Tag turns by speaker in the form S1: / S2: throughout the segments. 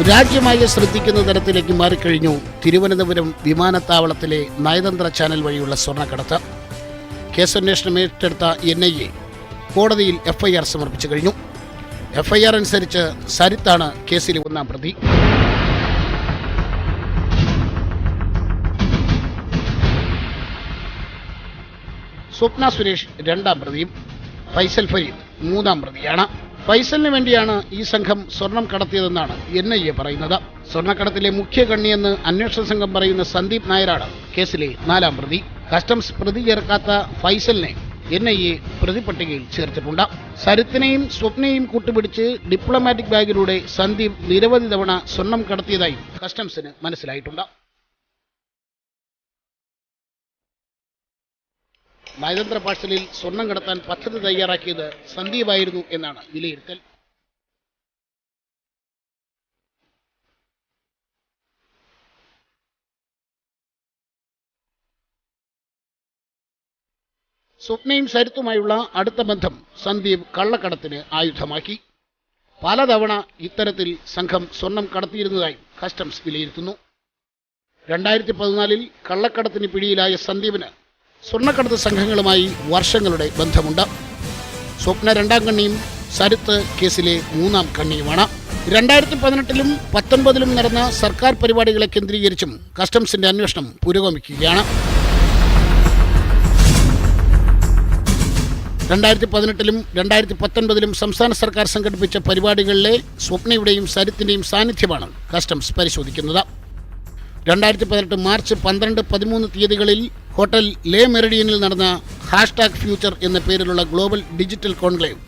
S1: രാജ്യമായി ശ്രദ്ധിക്കുന്ന തരത്തിലേക്ക് മാറിക്കഴിഞ്ഞു തിരുവനന്തപുരം വിമാനത്താവളത്തിലെ നയതന്ത്ര ചാനൽ വഴിയുള്ള സ്വർണ്ണക്കടത്ത്. കേസന്വേഷണം ഏറ്റെടുത്ത NIA കോടതിയിൽ FIR സമർപ്പിച്ചു കഴിഞ്ഞു. FIR അനുസരിച്ച് സരിത്താണ് കേസിലെ ഒന്നാം പ്രതി. സ്വപ്ന സുരേഷ് രണ്ടാം പ്രതിയും ഫൈസൽ ഫരീദ് മൂന്നാം പ്രതിയാണ്. ഫൈസലിന് വേണ്ടിയാണ് ഈ സംഘം സ്വർണം കടത്തിയതെന്നാണ് NIA പറയുന്നത്. സ്വർണ്ണക്കടത്തിലെ മുഖ്യ കണ്ണിയെന്ന് അന്വേഷണ സംഘം പറയുന്ന സന്ദീപ് നായരാണ് കേസിലെ നാലാം പ്രതി. കസ്റ്റംസ് പ്രതി ചേർക്കാത്ത ഫൈസലിനെ NIA പ്രതിപട്ടികയിൽ ചേർത്തിട്ടുണ്ട്. സരിത്തിനെയും സ്വപ്നയെയും കൂട്ടുപിടിച്ച് ഡിപ്ലോമാറ്റിക് ബാഗിലൂടെ സന്ദീപ് നിരവധി തവണ സ്വർണം കടത്തിയതായും കസ്റ്റംസിന് മനസ്സിലായിട്ടുണ്ട്. നയതന്ത്ര പാഴ്സലിൽ സ്വർണം കടത്താൻ പദ്ധതി തയ്യാറാക്കിയത് സന്ദീപായിരുന്നു എന്നാണ് വിലയിരുത്തൽ. സ്വപ്നയും സരിത്തുമായുള്ള അടുത്ത ബന്ധം സന്ദീപ് കള്ളക്കടത്തിന് ആയുധമാക്കി. പലതവണ ഇത്തരത്തിൽ സംഘം സ്വർണം കടത്തിയിരുന്നതായി കസ്റ്റംസ് വിലയിരുത്തുന്നു. 2014 കള്ളക്കടത്തിന് പിടിയിലായ സന്ദീപിന് സ്വർണ്ണക്കടത്ത് സംഘങ്ങളുമായി വർഷങ്ങളുടെ ബന്ധമുണ്ട്. സ്വപ്ന രണ്ടാം കണ്ണിയും സരിത്ത് കേസിലെ മൂന്നാം കണ്ണിയുമാണ്. 2018 19 നടന്ന സർക്കാർ പരിപാടികളെ കേന്ദ്രീകരിച്ചും കസ്റ്റംസിന്റെ അന്വേഷണം പുരോഗമിക്കുകയാണ്. 2018 2019 സംസ്ഥാന സർക്കാർ സംഘടിപ്പിച്ച പരിപാടികളിലെ സ്വപ്നയുടെയും സരിത്തിന്റെയും സാന്നിധ്യമാണ് കസ്റ്റംസ് പരിശോധിക്കുന്നത്. 2018 മാർച്ച് 12, 13 തീയതികളിൽ ഹോട്ടൽ ലേ മെറിഡിയനിൽ നടന്ന #ഫ്യൂച്ചർ എന്ന പേരിലുള്ള ഗ്ലോബൽ ഡിജിറ്റൽ കോൺക്ലേവ്,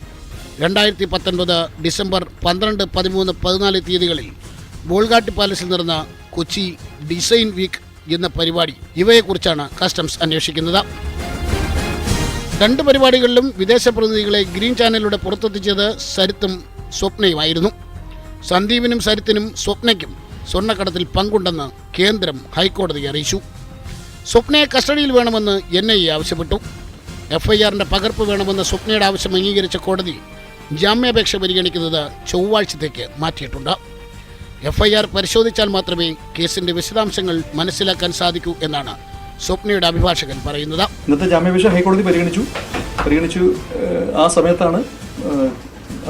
S1: 2019 ഡിസംബർ 12, 13, 14 തീയതികളിൽ ബോൾഗാട്ടി പാലസിൽ നടന്ന കൊച്ചി ഡിസൈൻ വീക്ക് എന്ന പരിപാടി, ഇവയെക്കുറിച്ചാണ് കസ്റ്റംസ് അന്വേഷിക്കുന്നത്. രണ്ട് പരിപാടികളിലും വിദേശ പ്രതിനിധികളെ ഗ്രീൻ ചാനലിലൂടെ പുറത്തെത്തിച്ചത് സരിത്തും സ്വപ്നയുമായിരുന്നു. സന്ദീപിനും സരിത്തിനും സ്വപ്നയ്ക്കും സ്വർണ്ണക്കടത്തിൽ പങ്കുണ്ടെന്ന് കേന്ദ്രം ഹൈക്കോടതിയെ അറിയിച്ചു. സ്വപ്നയെ കസ്റ്റഡിയിൽ വേണമെന്ന് NIA ആവശ്യപ്പെട്ടു. FIRന്റെ പകർപ്പ് വേണമെന്ന സ്വപ്നയുടെ ആവശ്യം അംഗീകരിച്ച കോടതി ജാമ്യാപേക്ഷ പരിഗണിക്കുന്നത് ചൊവ്വാഴ്ചത്തേക്ക് മാറ്റിയിട്ടുണ്ട്. FIR പരിശോധിച്ചാൽ മാത്രമേ കേസിന്റെ വിശദാംശങ്ങൾ മനസ്സിലാക്കാൻ സാധിക്കൂ എന്നാണ് സ്വപ്നയുടെ അഭിഭാഷകൻ പറയുന്നത്.
S2: ഇന്നത്തെ ജാമ്യാപേക്ഷ ഹൈക്കോടതി പരിഗണിച്ചു. ആ സമയത്താണ്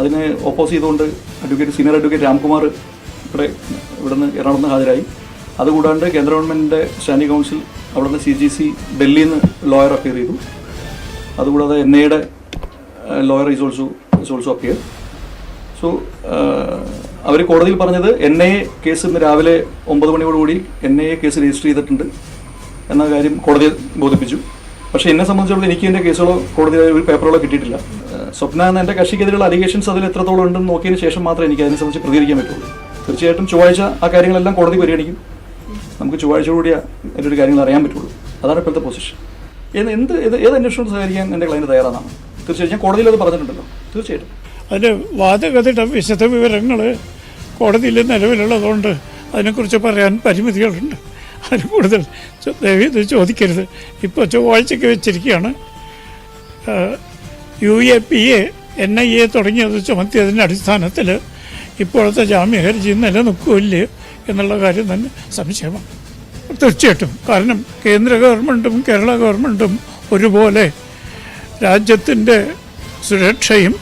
S2: അതിനെ ഓപ്പോസ് ചെയ്തുകൊണ്ട് സീനിയർ അഡ്വക്കേറ്റ് രാംകുമാർ ഇവിടുന്ന് എറണാകുളത്ത് നിന്ന് ഹാജരായി. അതുകൂടാണ്ട് കേന്ദ്ര ഗവൺമെൻറ്റിൻ്റെ സ്റ്റാൻഡിംഗ് കൗൺസിൽ അവിടുന്ന് CGC ഡൽഹിയിൽ നിന്ന് ലോയർ അപ്പിയർ ചെയ്തു. അതുകൂടാതെ NIAയുടെ lawyer is also appear. So അവർ കോടതിയിൽ പറഞ്ഞത് NIA കേസ് ഇന്ന് രാവിലെ 9 മണിയോടുകൂടി NIA കേസ് രജിസ്റ്റർ ചെയ്തിട്ടുണ്ട് എന്ന കാര്യം കോടതിയെ ബോധിപ്പിച്ചു. പക്ഷേ എന്നെ സംബന്ധിച്ചിടത്തോളം എനിക്ക് എൻ്റെ കേസുകളോ കോടതി ഒരു പേപ്പറുകളോ കിട്ടിയിട്ടില്ല. സ്വപ്ന എന്ന എൻ്റെ കക്ഷിക്കെതിരെയുള്ള അലിഗേഷൻസ് അതിൽ എത്രത്തോളം ഉണ്ടെന്ന് നോക്കിയതിന് ശേഷം മാത്രമേ എനിക്ക് അതിനെ സംബന്ധിച്ച് പ്രതികരിക്കാൻ പറ്റുള്ളൂ. തീർച്ചയായിട്ടും ചൊവ്വാഴ്ച ആ കാര്യങ്ങളെല്ലാം കോടതി പരിഗണിക്കും. നമുക്ക് ചൊവ്വാഴ്ചയോടുകൂടി അതിൻ്റെ ഒരു കാര്യങ്ങൾ അറിയാൻ പറ്റുള്ളൂ. അതാണ് ഇപ്പോഴത്തെ പൊസിഷൻ. ഏത് അന്വേഷണം സഹകരിക്കാൻ എൻ്റെ ക്ലയൻറ്റ് തയ്യാറാണ്. തീർച്ചയായിട്ടും ഞാൻ കോടതിയിൽ അത് പറഞ്ഞിട്ടുണ്ടല്ലോ. തീർച്ചയായിട്ടും
S3: അതിൻ്റെ വാദഗതിയുടെ വിശദ വിവരങ്ങൾ കോടതിയിൽ നിലവിലുള്ളതുകൊണ്ട് അതിനെക്കുറിച്ച് പറയാൻ പരിമിതികളുണ്ട്. അതിന് കൂടുതൽ ഇത് ചോദിക്കരുത്. ഇപ്പോൾ ചൊവ്വാഴ്ചയ്ക്ക് വെച്ചിരിക്കുകയാണ്. UAPA NIA തുടങ്ങിയത് ചുമത്തിയതിൻ്റെ അടിസ്ഥാനത്തിൽ ഇപ്പോഴത്തെ ജാമ്യ ഹർജി നിലനിൽക്കില്ലേ എന്നുള്ള കാര്യം തന്നെ സംശയമാണ്. തീർച്ചയായിട്ടും. കാരണം കേന്ദ്ര ഗവൺമെൻറ്റും കേരള ഗവൺമെൻറ്റും ഒരുപോലെ രാജ്യത്തിൻ്റെ സുരക്ഷയും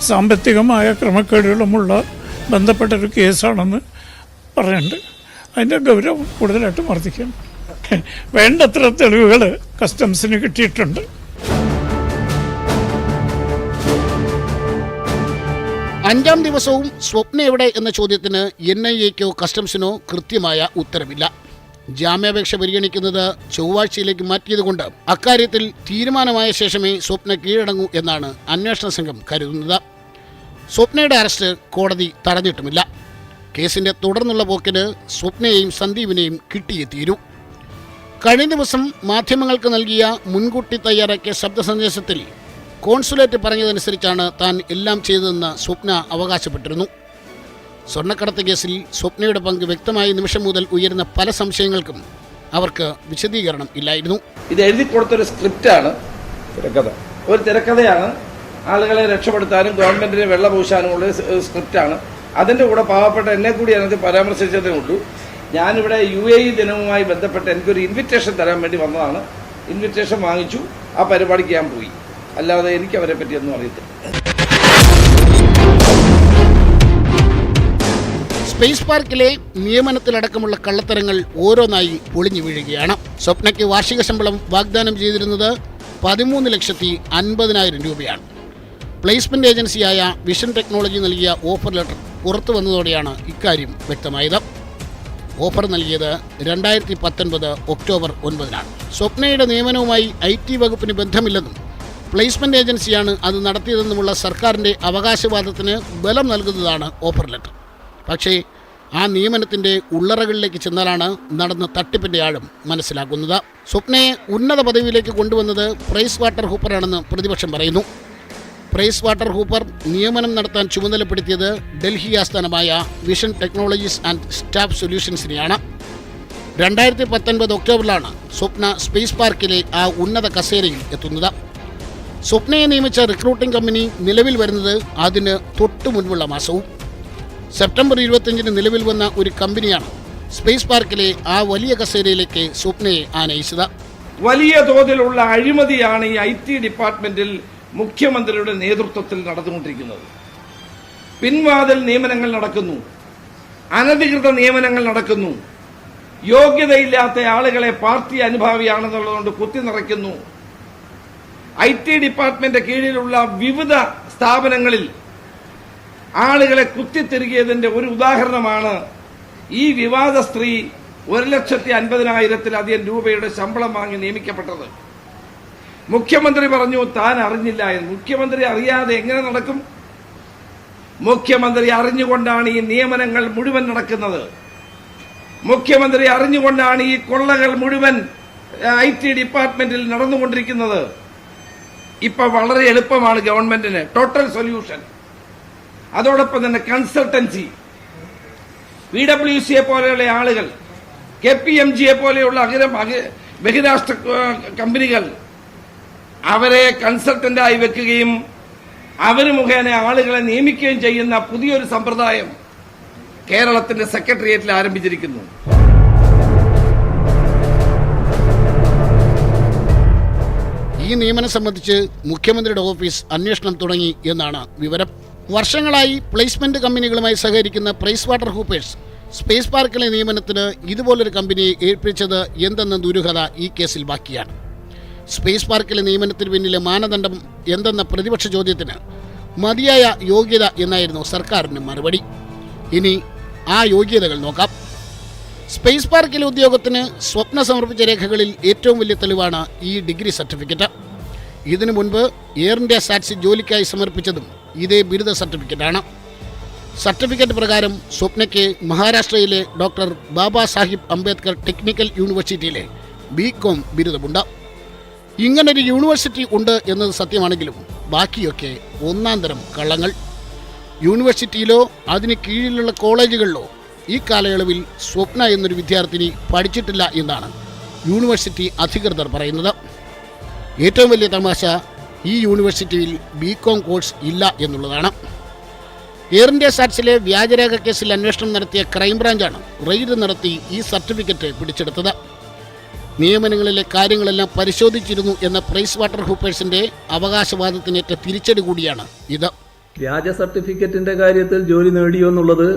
S3: സാമ്പത്തികമായ ക്രമക്കേടുകളുമുള്ള ബന്ധപ്പെട്ടൊരു കേസാണെന്ന് പറയുന്നുണ്ട്. അതിൻ്റെ ഗൗരവം കൂടുതലായിട്ട് വർദ്ധിക്കും. വേണ്ടത്ര തെളിവുകൾ കസ്റ്റംസിന് കിട്ടിയിട്ടുണ്ട്.
S1: അഞ്ചാം ദിവസവും സ്വപ്ന എവിടെ എന്ന ചോദ്യത്തിന് NIAക്കോ കസ്റ്റംസിനോ കൃത്യമായ ഉത്തരവില്ല. ജാമ്യാപേക്ഷ പരിഗണിക്കുന്നത് ചൊവ്വാഴ്ചയിലേക്ക് മാറ്റിയതുകൊണ്ട് അക്കാര്യത്തിൽ തീരുമാനമായ ശേഷമേ സ്വപ്ന കീഴടങ്ങൂ എന്നാണ് അന്വേഷണ സംഘം കരുതുന്നത്. സ്വപ്നയുടെ അറസ്റ്റ് കോടതി തടഞ്ഞിട്ടുമില്ല. കേസിന്റെ തുടർന്നുള്ള പോക്കിന് സ്വപ്നയെയും സന്ദീപിനെയും കിട്ടിയേ തീരൂ. കഴിഞ്ഞ ദിവസം മാധ്യമങ്ങൾക്ക് നൽകിയ മുൻകൂട്ടി തയ്യാറാക്കിയ ശബ്ദ സന്ദേശത്തിൽ കോൺസുലേറ്റ് പറഞ്ഞതനുസരിച്ചാണ് താൻ എല്ലാം ചെയ്തതെന്ന് സ്വപ്ന അവകാശപ്പെട്ടിരുന്നു. സ്വർണ്ണക്കടത്ത് കേസിൽ സ്വപ്നയുടെ പങ്ക് വ്യക്തമായ നിമിഷം മുതൽ ഉയരുന്ന പല സംശയങ്ങൾക്കും അവർക്ക് വിശദീകരണം ഇല്ലായിരുന്നു.
S4: ഇത് എഴുതി കൊടുത്തൊരു സ്ക്രിപ്റ്റാണ്, ഒരു തിരക്കഥയാണ്. ആളുകളെ രക്ഷപ്പെടുത്താനും ഗവൺമെന്റിനെ വെള്ളപൂശാനുമുള്ള സ്ക്രിപ്റ്റാണ്. അതിൻ്റെ കൂടെ പാവപ്പെട്ട എന്നെ കൂടി അതിനകത്ത് പരാമർശിച്ചതേ ഉള്ളൂ. ഞാനിവിടെ UAE ദിനവുമായി ബന്ധപ്പെട്ട് എനിക്കൊരു ഇൻവിറ്റേഷൻ തരാൻ വേണ്ടി വന്നതാണ്. ഇൻവിറ്റേഷൻ വാങ്ങിച്ചു, ആ പരിപാടിക്ക് ഞാൻ പോയി. അല്ലാതെ എനിക്ക് അവരെ പറ്റിയൊന്നും അറിയത്തില്ല.
S1: സ്പേസ് പാർക്കിലെ നിയമനത്തിലടക്കമുള്ള കള്ളത്തരങ്ങൾ ഓരോന്നായി പൊളിഞ്ഞു വീഴുകയാണ്. സ്വപ്നയ്ക്ക് വാർഷിക ശമ്പളം വാഗ്ദാനം ചെയ്തിരുന്നത് 13,50,000 രൂപയാണ്. പ്ലേസ്മെന്റ് ഏജൻസിയായ വിഷൻ ടെക്നോളജി നൽകിയ ഓഫർ ലെറ്റർ പുറത്തു വന്നതോടെയാണ് ഇക്കാര്യം വ്യക്തമായത്. ഓഫർ നൽകിയത് 2019 ഒക്ടോബർ 9-നാണ്. സ്വപ്നയുടെ നിയമനവുമായി IT വകുപ്പിന് ബന്ധമില്ലെന്നും പ്ലേസ്മെന്റ് ഏജൻസിയാണ് അത് നടത്തിയതെന്നുമുള്ള സർക്കാരിൻ്റെ അവകാശവാദത്തിന് ബലം നൽകുന്നതാണ് ഓഫർ ലെറ്റർ. പക്ഷേ ആ നിയമനത്തിൻ്റെ ഉള്ളറകളിലേക്ക് ചെന്നാലാണ് നടന്ന തട്ടിപ്പിൻ്റെ ആഴം മനസ്സിലാക്കുന്നത്. സ്വപ്നയെ ഉന്നത പദവിയിലേക്ക് കൊണ്ടുവന്നത് പ്രൈസ് വാട്ടർ ഹൂപ്പറാണെന്ന് പ്രതിപക്ഷം പറയുന്നു. പ്രൈസ് വാട്ടർ ഹൂപ്പർ നിയമനം നടത്താൻ ചുമതലപ്പെടുത്തിയത് ഡൽഹി ആസ്ഥാനമായ വിഷൻ ടെക്നോളജീസ് ആൻഡ് സ്റ്റാഫ് സൊല്യൂഷൻസിനെയാണ്. 2019 ഒക്ടോബറിലാണ് സ്വപ്ന സ്പേസ് പാർക്കിലെ ആ ഉന്നത കസേരയിൽ എത്തുന്നത്. സ്വപ്നയെ നിയമിച്ച റിക്രൂട്ടിംഗ് കമ്പനി നിലവിൽ വരുന്നത് അതിന് തൊട്ടു മുൻപുള്ള മാസവും. സെപ്റ്റംബർ 25-ന് നിലവിൽ വന്ന ഒരു കമ്പനിയാണ് സ്പേസ് പാർക്കിലെ ആ വലിയ കസേരയിലേക്ക് സ്വപ്നയെ ആനയിച്ചത്.
S4: വലിയ തോതിലുള്ള അഴിമതിയാണ് ഈ IT ഡിപ്പാർട്ട്മെന്റിൽ മുഖ്യമന്ത്രിയുടെ നേതൃത്വത്തിൽ നടന്നുകൊണ്ടിരിക്കുന്നത്. പിൻവാതിൽ നിയമനങ്ങൾ നടക്കുന്നു, അനധികൃത നിയമനങ്ങൾ നടക്കുന്നു, യോഗ്യതയില്ലാത്ത ആളുകളെ പാർട്ടി അനുഭാവിയാണെന്നുള്ളതുകൊണ്ട് കുത്തി നിറയ്ക്കുന്നു. IT ഡിപ്പാർട്ട്മെന്റ് കീഴിലുള്ള വിവിധ സ്ഥാപനങ്ങളിൽ ആളുകളെ കുത്തിത്തിരുകിയതിന്റെ ഒരു ഉദാഹരണമാണ് ഈ വിവാദ സ്ത്രീ 1,50,000-ലധികം രൂപയുടെ ശമ്പളം വാങ്ങി നിയമിക്കപ്പെട്ടത്. മുഖ്യമന്ത്രി പറഞ്ഞു താൻ അറിഞ്ഞില്ല എന്ന്. മുഖ്യമന്ത്രി അറിയാതെ എങ്ങനെ നടക്കും? മുഖ്യമന്ത്രി അറിഞ്ഞുകൊണ്ടാണ് ഈ നിയമനങ്ങൾ മുഴുവൻ നടക്കുന്നത്. മുഖ്യമന്ത്രി അറിഞ്ഞുകൊണ്ടാണ് ഈ കൊള്ളകൾ മുഴുവൻ IT ഡിപ്പാർട്ട്മെന്റിൽ നടന്നുകൊണ്ടിരിക്കുന്നത്. ഇപ്പൊ വളരെ എളുപ്പമാണ് ഗവൺമെന്റിന് ടോട്ടൽ സൊല്യൂഷൻ. അതോടൊപ്പം തന്നെ കൺസൾട്ടൻസി, PWC പോലെയുള്ള ആളുകൾ, KPMG പോലെയുള്ള ബഹിരാഷ്ട്ര കമ്പനികൾ അവരെ കൺസൾട്ടന്റായി വെക്കുകയും അവർ മുഖേന ആളുകളെ നിയമിക്കുകയും ചെയ്യുന്ന പുതിയൊരു സമ്പ്രദായം കേരളത്തിന്റെ സെക്രട്ടേറിയറ്റിൽ ആരംഭിച്ചിരിക്കുന്നു.
S1: ഈ നിയമനം സംബന്ധിച്ച് മുഖ്യമന്ത്രിയുടെ ഓഫീസ് അന്വേഷണം തുടങ്ങി എന്നാണ് വിവരം. വർഷങ്ങളായി പ്ലേസ്മെന്റ് കമ്പനികളുമായി സഹകരിക്കുന്ന പ്രൈസ് വാട്ടർ ഹൂപ്പേഴ്സ് സ്പേസ് പാർക്കിലെ നിയമനത്തിന് ഇതുപോലൊരു കമ്പനിയെ ഏൽപ്പിച്ചത് എന്തെന്ന ദുരൂഹത ഈ കേസിൽ ബാക്കിയാണ്. സ്പേസ് പാർക്കിലെ നിയമനത്തിന് പിന്നിലെ മാനദണ്ഡം എന്തെന്ന പ്രതിപക്ഷ ചോദ്യത്തിന് മതിയായ യോഗ്യത എന്നായിരുന്നു സർക്കാരിൻ്റെ മറുപടി. ഇനി ആ യോഗ്യതകൾ നോക്കാം. സ്പേസ് പാർക്കിലെ ഉദ്യോഗത്തിന് സ്വപ്ന സമർപ്പിച്ച രേഖകളിൽ ഏറ്റവും വലിയ തെളിവാണ് ഈ ഡിഗ്രി സർട്ടിഫിക്കറ്റ്. ഇതിനു മുൻപ് എയർ ഇന്ത്യ സാറ്റ്സി ജോലിക്കായി സമർപ്പിച്ചതും ഇതേ ബിരുദ സർട്ടിഫിക്കറ്റാണ്. സർട്ടിഫിക്കറ്റ് പ്രകാരം സ്വപ്നയ്ക്ക് മഹാരാഷ്ട്രയിലെ ഡോക്ടർ ബാബാ സാഹിബ് അംബേദ്കർ ടെക്നിക്കൽ യൂണിവേഴ്സിറ്റിയിലെ BCom ബിരുദമുണ്ട്. ഇങ്ങനൊരു യൂണിവേഴ്സിറ്റി ഉണ്ട് എന്നത് സത്യമാണെങ്കിലും ബാക്കിയൊക്കെ ഒന്നാം തരം കള്ളങ്ങൾ. യൂണിവേഴ്സിറ്റിയിലോ അതിന് കീഴിലുള്ള കോളേജുകളിലോ ഈ കാലയളവിൽ സ്വപ്ന എന്നൊരു വിദ്യാർത്ഥിനി പഠിച്ചിട്ടില്ല എന്നാണ് യൂണിവേഴ്സിറ്റി അധികൃതർ പറയുന്നത്. ഏറ്റവും വലിയ തമാശ ഈ യൂണിവേഴ്സിറ്റിയിൽ BCom കോഴ്സ് ഇല്ല എന്നുള്ളതാണ്. എയർ ഇന്ത്യ സാറ്റ്സിലെ വ്യാജരേഖ കേസിൽ അന്വേഷണം നടത്തിയ ക്രൈംബ്രാഞ്ചാണ് റെയ്ഡ് നടത്തി ഈ സർട്ടിഫിക്കറ്റ് പിടിച്ചെടുത്തത്. നിയമനങ്ങളിലെ കാര്യങ്ങളെല്ലാം പരിശോധിച്ചിരുന്നു എന്ന പ്രൈസ് വാട്ടർ ഹൂപ്പേഴ്സിന്റെ അവകാശവാദത്തിനേറ്റ തിരിച്ചടി കൂടിയാണ് ഇത്.
S5: വ്യാജ സർട്ടിഫിക്കറ്റിന്റെ കാര്യത്തിൽ ജോലി നേടിയോ എന്നുള്ളത്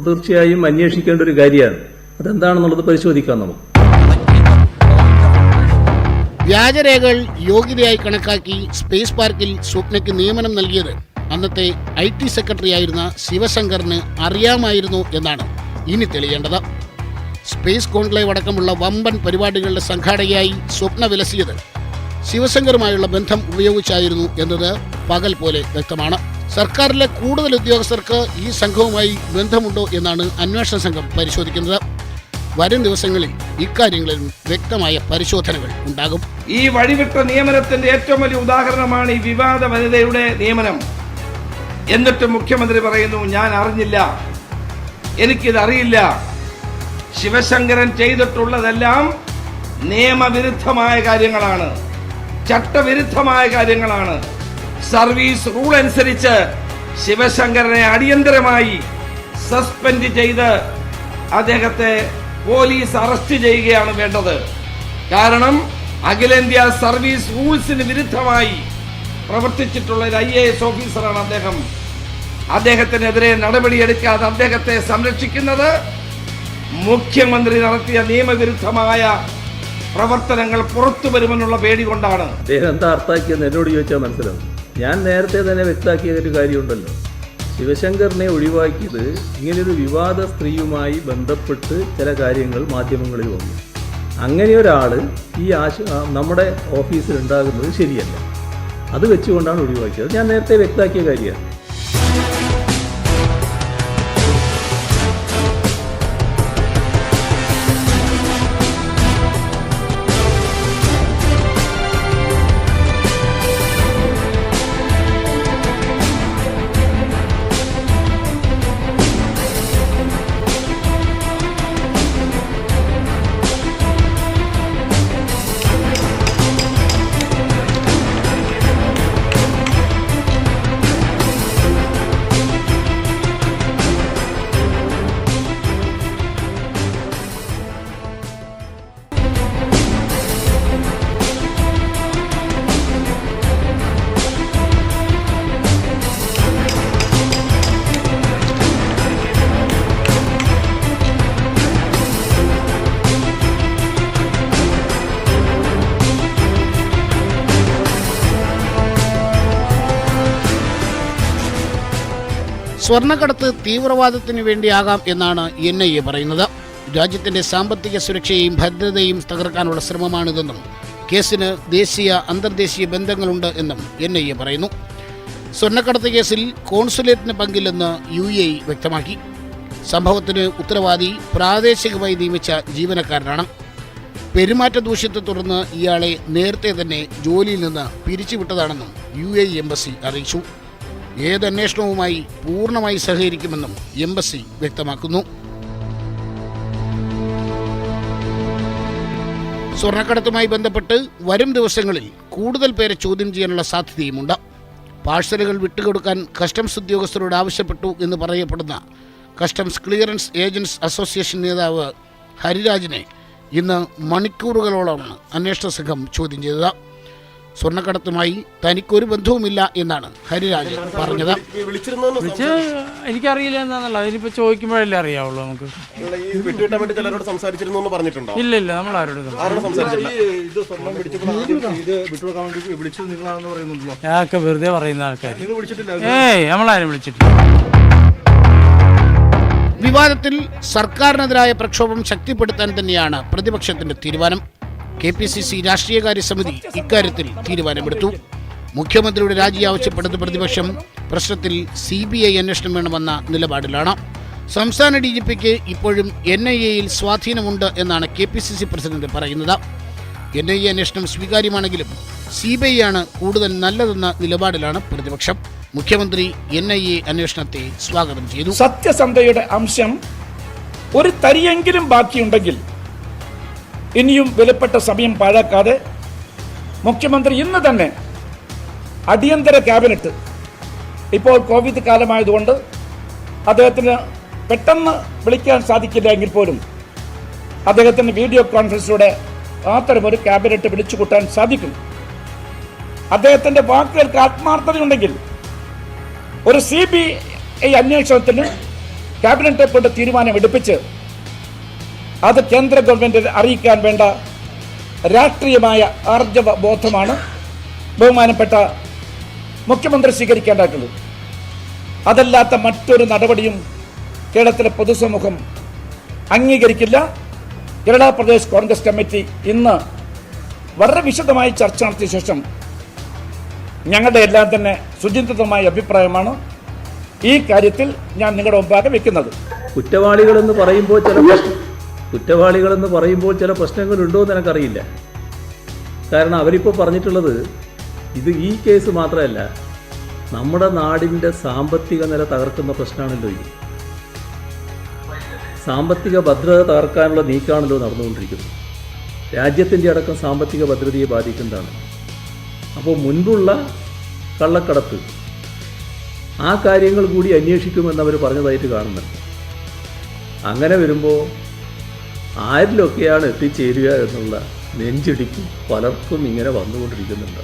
S5: തീർച്ചയായും അന്വേഷിക്കേണ്ട ഒരു കാര്യമാണ്. അതെന്താണെന്നുള്ളത് പരിശോധിക്കാം നമുക്ക്.
S1: വ്യാജരേഖകൾ യോഗ്യതയായി കണക്കാക്കി സ്പേസ് പാർക്കിൽ സ്വപ്നയ്ക്ക് നിയമനം നൽകിയത് അന്നത്തെ IT സെക്രട്ടറി ആയിരുന്ന ശിവശങ്കറിന് അറിയാമായിരുന്നു എന്നാണ് ഇനി തെളിയേണ്ടത്. സ്പേസ് കോൺക്ലേവ് അടക്കമുള്ള വമ്പൻ പരിപാടികളുടെ സംഘാടകയായി സ്വപ്ന വിലസിയത് ശിവശങ്കറുമായുള്ള ബന്ധം ഉപയോഗിച്ചായിരുന്നു എന്നത് പകൽ പോലെ വ്യക്തമാണ്. സർക്കാരിലെ കൂടുതൽ ഉദ്യോഗസ്ഥർക്ക് ഈ സംഘവുമായി ബന്ധമുണ്ടോ എന്നാണ് അന്വേഷണ സംഘം പരിശോധിക്കുന്നത്. വരും ദിവസങ്ങളിൽ ഇക്കാര്യങ്ങളിലും വ്യക്തമായ പരിശോധനകൾ ഉണ്ടാകും.
S4: ഈ വഴിവിട്ട നിയമനത്തിന്റെ ഏറ്റവും വലിയ ഉദാഹരണമാണ് ഈ വിവാദ വനിതയുടെ നിയമനം. എന്നിട്ട് മുഖ്യമന്ത്രി പറയുന്നു ഞാൻ അറിഞ്ഞില്ല, എനിക്കിതറിയില്ല. ശിവശങ്കരൻ ചെയ്തിട്ടുള്ളതെല്ലാം നിയമവിരുദ്ധമായ കാര്യങ്ങളാണ്, ചട്ടവിരുദ്ധമായ കാര്യങ്ങളാണ്. സർവീസ് റൂൾ അനുസരിച്ച് ശിവശങ്കരനെ അടിയന്തരമായി സസ്പെൻഡ് ചെയ്ത് അദ്ദേഹത്തെ പോലീസ് അറസ്റ്റ് ചെയ്യുകയാണ് വേണ്ടത്. കാരണം അഖിലേന്ത്യാ സർവീസ് റൂൾസിന് വിരുദ്ധമായി പ്രവർത്തിച്ചിട്ടുള്ള ഒരു IAS ഓഫീസറാണ് അദ്ദേഹം. അദ്ദേഹത്തിനെതിരെ നടപടിയെടുക്കാതെ അദ്ദേഹത്തെ സംരക്ഷിക്കുന്നത് മുഖ്യമന്ത്രി നടത്തിയ നിയമവിരുദ്ധമായ പ്രവർത്തനങ്ങൾ പുറത്തു വരുമെന്നുള്ള പേടി കൊണ്ടാണ്.
S5: അദ്ദേഹം എന്താ അർത്ഥാക്കിയെന്ന് എന്നോട് ചോദിച്ചാൽ മനസ്സിലാവും. ഞാൻ നേരത്തെ തന്നെ വ്യക്തമാക്കിയ ഒരു കാര്യമുണ്ടല്ലോ, ശിവശങ്കറിനെ ഒഴിവാക്കിയത് ഇങ്ങനെയൊരു വിവാദ സ്ത്രീയുമായി ബന്ധപ്പെട്ട് ചില കാര്യങ്ങൾ മാധ്യമങ്ങളിൽ വന്നു. അങ്ങനെ ഒരാൾ ഈ നമ്മുടെ ഓഫീസിൽ ഉണ്ടാകുന്നത് ശരിയല്ല. അത് വെച്ചുകൊണ്ടാണ് ഒഴിവാക്കിയത്. ഞാൻ നേരത്തെ വ്യക്തമാക്കിയ കാര്യമാണ്.
S1: സ്വർണ്ണക്കടത്ത് തീവ്രവാദത്തിനു വേണ്ടിയാകാം എന്നാണ് NIA പറയുന്നത്. രാജ്യത്തിന്റെ സാമ്പത്തിക സുരക്ഷയും ഭദ്രതയും തകർക്കാനുള്ള ശ്രമമാണിതെന്നും കേസിന് ദേശീയ അന്തർദേശീയ ബന്ധങ്ങളുണ്ട് എന്നും NIA പറയുന്നു. സ്വർണ്ണക്കടത്ത് കേസിൽ കോൺസുലേറ്റിന് പങ്കില്ലെന്ന് UAE വ്യക്തമാക്കി. സംഭവത്തിന് ഉത്തരവാദി പ്രാദേശികമായി നിയമിച്ച ജീവനക്കാരനാണ്. പെരുമാറ്റ ദൂഷ്യത്തെ തുടർന്ന് ഇയാളെ നേരത്തെ തന്നെ ജോലിയിൽ നിന്ന് പിരിച്ചുവിട്ടതാണെന്നും UAE എംബസി അറിയിച്ചു. ഏത് അന്വേഷണവുമായി പൂർണ്ണമായി സഹകരിക്കുമെന്നും എംബസി വ്യക്തമാക്കുന്നു. സ്വർണ്ണക്കടത്തുമായി ബന്ധപ്പെട്ട് വരും ദിവസങ്ങളിൽ കൂടുതൽ പേരെ ചോദ്യം ചെയ്യാനുള്ള സാധ്യതയുമുണ്ട്. പാഴ്സലുകൾ വിട്ടുകൊടുക്കാൻ കസ്റ്റംസ് ഉദ്യോഗസ്ഥരോട് ആവശ്യപ്പെട്ടു എന്ന് പറയപ്പെടുന്ന കസ്റ്റംസ് ക്ലിയറൻസ് ഏജൻറ്റ്സ് അസോസിയേഷൻ നേതാവ് ഹരിരാജിനെ ഇന്ന് മണിക്കൂറുകളോളമാണ് അന്വേഷണ സംഘം ചോദ്യം ചെയ്തത്. സ്വർണ്ണക്കടത്തുമായി തനിക്കൊരു ബന്ധവുമില്ല എന്നാണ് ഹരിരാജ് പറഞ്ഞത്.
S6: എനിക്കറിയില്ല എന്താണല്ലോ, അതിനിപ്പോ ചോദിക്കുമ്പോഴല്ലേ അറിയാവുള്ളൂ നമുക്ക്. ഇല്ല നമ്മൾ ആരൊക്കെ വെറുതെ പറയുന്ന ആൾക്കാർ. നമ്മളാരും വിളിച്ചിട്ടില്ല.
S1: വിവാദത്തിൽ സർക്കാരിനെതിരായ പ്രക്ഷോഭം ശക്തിപ്പെടുത്താൻ തന്നെയാണ് പ്രതിപക്ഷത്തിന്റെ തീരുമാനം. KPCC രാഷ്ട്രീയകാര്യ സമിതി ഇക്കാര്യത്തിൽ തീരുമാനമെടുത്തു. മുഖ്യമന്ത്രിയുടെ രാജി ആവശ്യപ്പെടുന്ന പ്രതിപക്ഷം പ്രശ്നത്തിൽ CBI അന്വേഷണം വേണമെന്ന നിലപാടിലാണ്. സംസ്ഥാന DGPക്ക് ഇപ്പോഴും NIAയിൽ സ്വാധീനമുണ്ട് എന്നാണ് KPCC പ്രസിഡന്റ് പറയുന്നത്. NIA അന്വേഷണം സ്വീകാര്യമാണെങ്കിലും CBI ആണ് കൂടുതൽ നല്ലതെന്ന നിലപാടിലാണ് പ്രതിപക്ഷം. മുഖ്യമന്ത്രി NIA അന്വേഷണത്തെ സ്വാഗതം ചെയ്തു.
S7: സത്യസന്ധയുടെ അംശം ഒരു തരിയെങ്കിലും ബാക്കിയുണ്ടെങ്കിൽ ഇനിയും വിലപ്പെട്ട സമയം പാഴാക്കാതെ മുഖ്യമന്ത്രി ഇന്ന് തന്നെ അടിയന്തര ക്യാബിനറ്റ്, ഇപ്പോൾ കോവിഡ് കാലമായതുകൊണ്ട് അദ്ദേഹത്തിന് പെട്ടെന്ന് വിളിക്കാൻ സാധിക്കില്ല എങ്കിൽ പോലും അദ്ദേഹത്തിന് വീഡിയോ കോൺഫറൻസിലൂടെ അത്തരമൊരു ക്യാബിനറ്റ് വിളിച്ചുകൂട്ടാൻ സാധിക്കും. അദ്ദേഹത്തിന്റെ വാക്കുകൾക്ക് ആത്മാർത്ഥതയുണ്ടെങ്കിൽ ഒരു CBI അന്വേഷണത്തിന് ക്യാബിനറ്റെ കൊണ്ട് തീരുമാനമെടുപ്പിച്ച് അത് കേന്ദ്ര ഗവൺമെന്റിനെ അറിയിക്കാൻ വേണ്ട രാഷ്ട്രീയമായ ആർജവ ബോധമാണ് ബഹുമാനപ്പെട്ട മുഖ്യമന്ത്രി സ്വീകരിക്കേണ്ടതായിട്ടുള്ളത്. അതല്ലാത്ത മറ്റൊരു നടപടിയും കേരളത്തിലെ പൊതുസമൂഹം അംഗീകരിക്കില്ല. കേരള പ്രദേശ് കോൺഗ്രസ് കമ്മിറ്റി ഇന്ന് വളരെ വിശദമായി ചർച്ച നടത്തിയ ശേഷം ഞങ്ങളുടെ എല്ലാം തന്നെ സുചിന്തിതമായ അഭിപ്രായമാണ് ഈ കാര്യത്തിൽ ഞാൻ നിങ്ങളുടെ മുമ്പാകെ വെക്കുന്നത്.
S5: കുറ്റവാളികളെന്ന് പറയുമ്പോൾ ചില പ്രശ്നങ്ങളുണ്ടോ എന്ന് എനിക്കറിയില്ല. കാരണം അവരിപ്പോൾ പറഞ്ഞിട്ടുള്ളത് ഇത് ഈ കേസ് മാത്രമല്ല, നമ്മുടെ നാടിൻ്റെ സാമ്പത്തിക നില തകർക്കുന്ന പ്രശ്നമാണല്ലോ ഇത്. സാമ്പത്തിക ഭദ്രത തകർക്കാനുള്ള നീക്കമാണല്ലോ നടന്നുകൊണ്ടിരിക്കുന്നത്. രാജ്യത്തിൻ്റെ അടക്കം സാമ്പത്തിക ഭദ്രതയെ ബാധിക്കുന്നതാണ്. അപ്പോൾ മുൻപുള്ള കള്ളക്കടത്ത് ആ കാര്യങ്ങൾ കൂടി അന്വേഷിക്കുമെന്ന് അവർ പറഞ്ഞതായിട്ട് കാണുന്നുണ്ട്. അങ്ങനെ വരുമ്പോൾ ആരിലൊക്കെയാണ് എത്തിച്ചേരുക എന്നുള്ള നെഞ്ചിടിപ്പ് പലർക്കും ഇങ്ങനെ വന്നുകൊണ്ടിരിക്കുന്നുണ്ട്.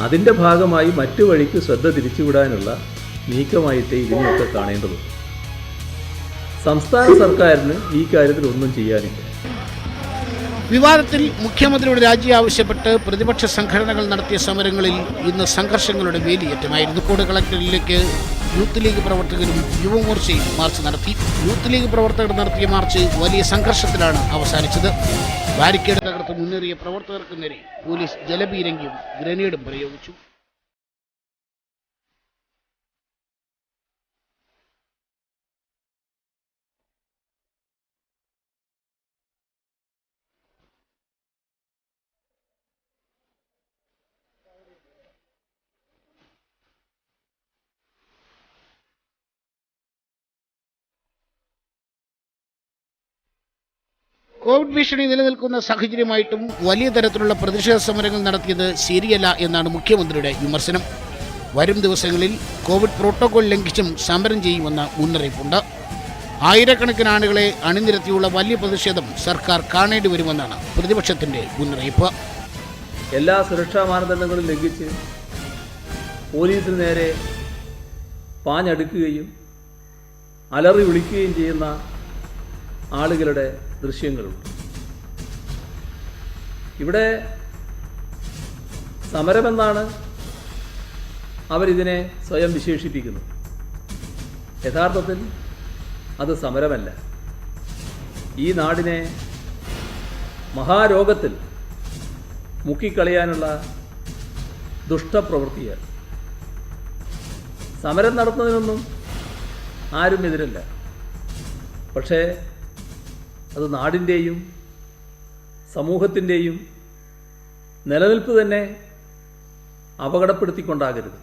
S5: അതിൻ്റെ ഭാഗമായി മറ്റു വഴിക്ക് ശ്രദ്ധ തിരിച്ചുവിടാനുള്ള നീക്കമായിട്ടേ ഇതിനെയൊക്കെ കാണേണ്ടതുള്ളൂ. സംസ്ഥാന സർക്കാരിന് ഈ കാര്യത്തിൽ ഒന്നും ചെയ്യാനില്ല.
S1: വിവാദത്തിൽ മുഖ്യമന്ത്രിയുടെ രാജി ആവശ്യപ്പെട്ട് പ്രതിപക്ഷ സംഘടനകൾ നടത്തിയ സമരങ്ങളിൽ ഇന്ന് സംഘർഷങ്ങളുടെ വേലിയേറ്റമായിരുന്നു. കോഴിക്കോട് കളക്ടറിലേക്ക് യൂത്ത് ലീഗ് പ്രവർത്തകരും യുവമോർച്ചയും മാർച്ച് നടത്തി. യൂത്ത് ലീഗ് പ്രവർത്തകർ നടത്തിയ മാർച്ച് വലിയ സംഘർഷത്തിലാണ് അവസാനിച്ചത്. ബാരിക്കേഡ് തകർത്ത് മുന്നേറിയ പ്രവർത്തകർക്ക് നേരെ പോലീസ് ജലപീരങ്കിയും ഗ്രനേഡും പ്രയോഗിച്ചു. കോവിഡ് ഭീഷണി നിലനിൽക്കുന്ന സാഹചര്യമായിട്ടും വലിയ തരത്തിലുള്ള പ്രതിഷേധ സമരങ്ങൾ നടത്തിയത് ശരിയല്ല എന്നാണ് മുഖ്യമന്ത്രിയുടെ വിമർശനം. വരും ദിവസങ്ങളിൽ കോവിഡ് പ്രോട്ടോകോൾ ലംഘിച്ചും സമരം ചെയ്യുമെന്ന മുന്നറിയിപ്പുണ്ട്. ആയിരക്കണക്കിന് ആളുകളെ അണിനിരത്തിയുള്ള വലിയ പ്രതിഷേധം സർക്കാർ കാണേണ്ടി വരുമെന്നാണ് പ്രതിപക്ഷത്തിന്റെ മുന്നറിയിപ്പ്.
S5: എല്ലാ സുരക്ഷാ മാനദണ്ഡങ്ങളും ലംഘിച്ച് പോലീസിന് നേരെ പാഞ്ഞടുക്കുകയും അലറി വിളിക്കുകയും ചെയ്യുന്ന ആളുകളുടെ ദൃശ്യങ്ങളുണ്ട്. ഇവിടെ സമരമെന്നാണ് അവരിതിനെ സ്വയം വിശേഷിപ്പിക്കുന്നത്. യഥാർത്ഥത്തിൽ അത് സമരമല്ല. ഈ നാടിനെ മഹാരോഗത്തിൽ മുക്കിക്കളയാനുള്ള ദുഷ്ടപ്രവൃത്തിയാണ്. സമരം നടത്തുന്നതിനൊന്നും ആരും എതിരല്ല. പക്ഷേ അത് നാടിൻ്റെയും സമൂഹത്തിൻ്റെയും നിലനിൽപ്പ് തന്നെ അപകടപ്പെടുത്തിക്കൊണ്ടാകരുത്.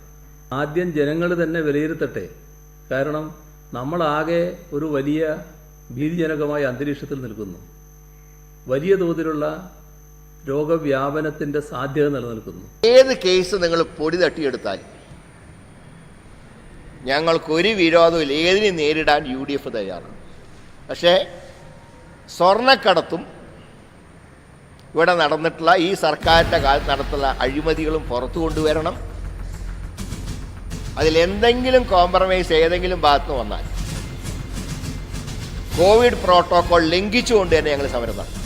S5: ആദ്യം ജനങ്ങൾ തന്നെ വിലയിരുത്തട്ടെ. കാരണം നമ്മളാകെ ഒരു വലിയ ഭീതിജനകമായ അന്തരീക്ഷത്തിൽ നിൽക്കുന്നു. വലിയ തോതിലുള്ള രോഗവ്യാപനത്തിൻ്റെ സാധ്യത നിലനിൽക്കുന്നു.
S8: ഏത് കേസ് നിങ്ങൾ പൊടി തട്ടിയെടുത്താൽ ഞങ്ങൾക്കൊരു വിരോധമില്ല, ഏതിനെ നേരിടാൻ UDF തയ്യാറാണ്. പക്ഷേ സ്വർണ്ണക്കടത്തും ഇവിടെ നടന്നിട്ടുള്ള ഈ സർക്കാരിൻ്റെ കാലത്ത് നടത്തുന്ന അഴിമതികളും പുറത്തു കൊണ്ടുവരണം. അതിലെന്തെങ്കിലും കോംപ്രമൈസ് ഏതെങ്കിലും ഭാഗത്ത് നിന്ന് വന്നാൽ കോവിഡ് പ്രോട്ടോകോൾ ലംഘിച്ചുകൊണ്ട് തന്നെ ഞങ്ങൾ സമരം നടത്തും.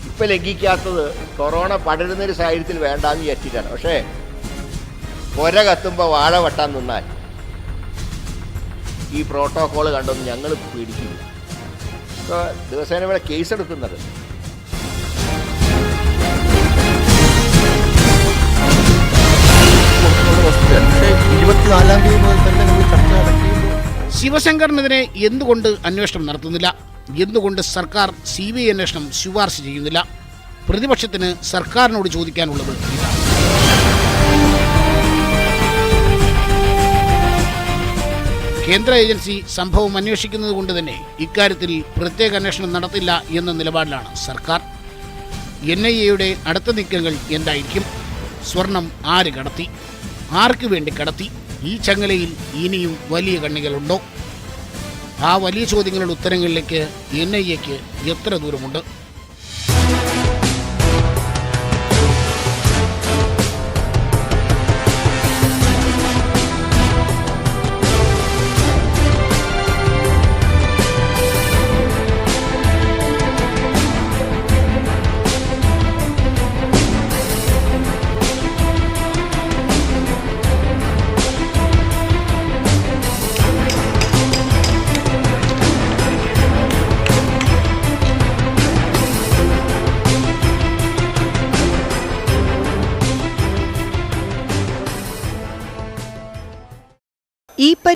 S8: ഇപ്പം ലംഘിക്കാത്തത് കൊറോണ പടരുന്നൊരു സാഹചര്യത്തിൽ വേണ്ടാന്ന് വിചാരിച്ചിട്ടാണ്. പക്ഷേ പുര കത്തുമ്പോൾ വാഴ വെട്ടാൻ നിന്നാൽ ഈ പ്രോട്ടോകോൾ കണ്ടൊന്നും ഞങ്ങൾ പേടിക്കില്ല. ഇപ്പോൾ ദിവസേന ഇവിടെ കേസെടുക്കുന്നത്
S1: ശിവശങ്കറിനെതിരെ എന്തുകൊണ്ട് അന്വേഷണം നടത്തുന്നില്ല? എന്തുകൊണ്ട് സർക്കാർ CBI അന്വേഷണം ശുപാർശ ചെയ്യുന്നില്ല? പ്രതിപക്ഷത്തിന് സർക്കാരിനോട് ചോദിക്കാനുള്ളത് ഇതാണ്. കേന്ദ്ര ഏജൻസി സംഭവം അന്വേഷിക്കുന്നത് കൊണ്ട് തന്നെ ഇക്കാര്യത്തിൽ പ്രത്യേക അന്വേഷണം നടത്തില്ല എന്ന നിലപാടിലാണ് സർക്കാർ. NIA അടുത്ത നീക്കങ്ങൾ എന്തായിരിക്കും? സ്വർണം ആര് കടത്തി? ആർക്ക് വേണ്ടി കടത്തി? ഈ ചങ്ങലയിൽ ഇനിയും വലിയ കണ്ണികളുണ്ടോ? ആ വലിയ ചോദ്യങ്ങളുടെ ഉത്തരങ്ങളിലേക്ക് NIAക്ക് എത്ര ദൂരമുണ്ട്?